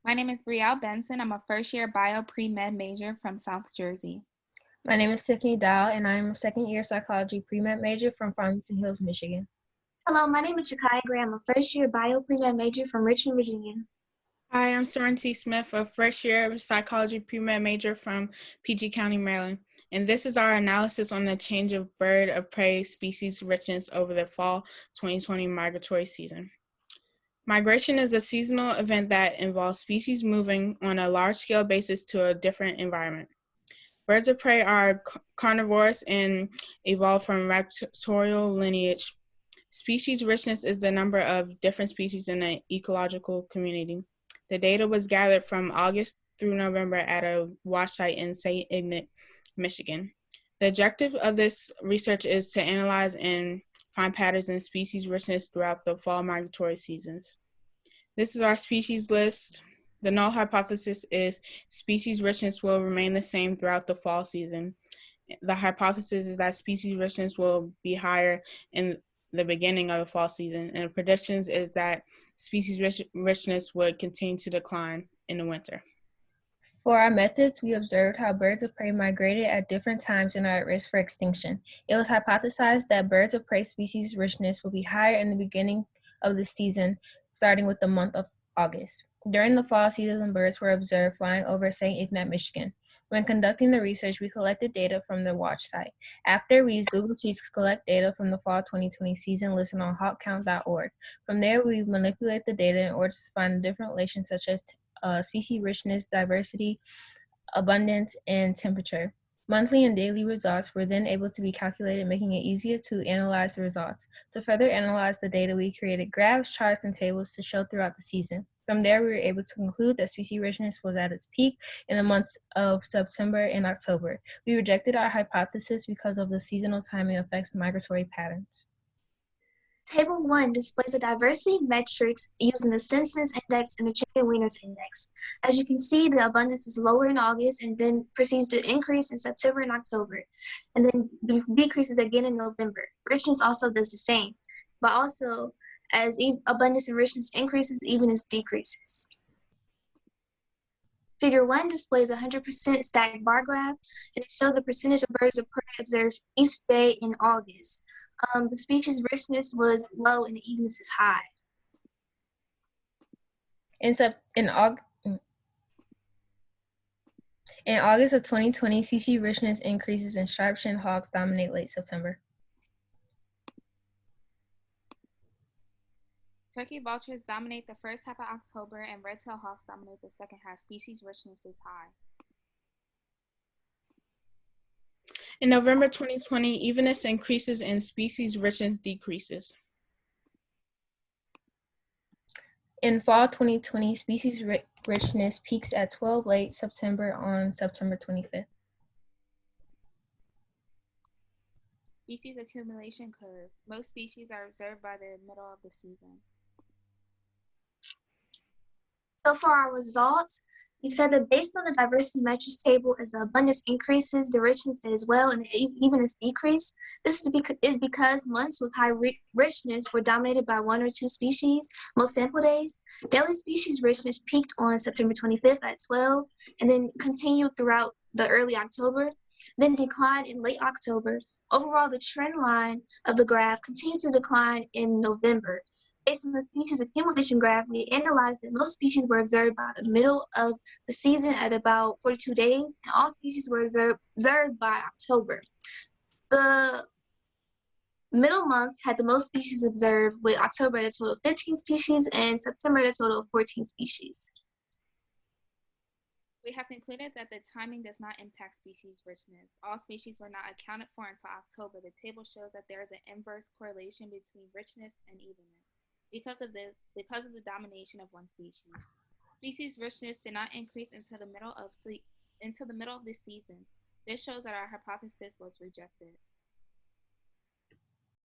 My name is Brielle Benson. I'm a first-year bio pre-med major from South Jersey. My name is Tiffani Dowell, and I am a second-year psychology pre-med major from Farmington Hills, Michigan. Hello, my name is Shakya. I'm a first-year bio pre-med major from Richmond, Virginia. Hi, I'm Serenity Smith, a first-year psychology pre-med major from PG County, Maryland. And this is our analysis on the change of bird of prey species richness over the fall 2020 migratory season. Migration is a seasonal event that involves species moving on a large-scale basis to a different environment. Birds of prey are carnivorous and evolved from raptorial lineage. Species richness is the number of different species in an ecological community. The data was gathered from August through November at a watch site in St. Ignace, Michigan. The objective of this research is to analyze and find patterns in species richness throughout the fall migratory seasons. This is our species list. The null hypothesis is species richness will remain the same throughout the fall season. The hypothesis is that species richness will be higher in the beginning of the fall season, and the predictions is that species richness would continue to decline in the winter. For our methods, we observed how birds of prey migrated at different times and are at risk for extinction. It was hypothesized that birds of prey species richness will be higher in the beginning of the season, starting with the month of August. During the fall season, birds were observed flying over St. Ignace, Michigan. When conducting the research, we collected data from the watch site. After, we used Google Sheets to collect data from the fall 2020 season listed on hawkcount.org. From there, we manipulate the data in order to find different relations such as species richness, diversity, abundance, and temperature. Monthly and daily results were then able to be calculated, making it easier to analyze the results. To further analyze the data, we created graphs, charts, and tables to show throughout the season. From there, we were able to conclude that species richness was at its peak in the months of September and October. We rejected our hypothesis because of the seasonal timing affects migratory patterns. Table 1 displays the diversity metrics using the Simpsons Index and the Chicken Wieners Index. As you can see, the abundance is lower in August and then proceeds to increase in September and October, and then decreases again in November. Richness also does the same, but also as abundance and richness increases, evenness decreases. Figure 1 displays a 100% stacked bar graph, and it shows the percentage of birds of prey observed each day in August. The species richness was low and the evenness is high. In August of 2020, species richness increases and sharp-shinned hawks dominate late September. Turkey vultures dominate the first half of October, and red-tailed hawks dominate the second half. Species richness is high. In November 2020, evenness increases and species richness decreases. In fall 2020, species richness peaks at 12 late September on September 25th. Species accumulation curve. Most species are observed by the middle of the season. So for our results, we said that based on the diversity metrics table, as the abundance increases, the richness as well, and the evenness decrease. This is because months with high richness were dominated by 1 or 2 species, most sample days. Daily species richness peaked on September 25th at 12, and then continued throughout the early October, then declined in late October. Overall, the trend line of the graph continues to decline in November. Based on the species accumulation graph, we analyzed that most species were observed by the middle of the season at about 42 days, and all species were observed by October. The middle months had the most species observed, with October at a total of 15 species and September at a total of 14 species. We have concluded that the timing does not impact species richness. All species were not accounted for until October. The table shows that there is an inverse correlation between richness and evenness because of the domination of one species. Species richness did not increase until the middle of the season. This shows that our hypothesis was rejected.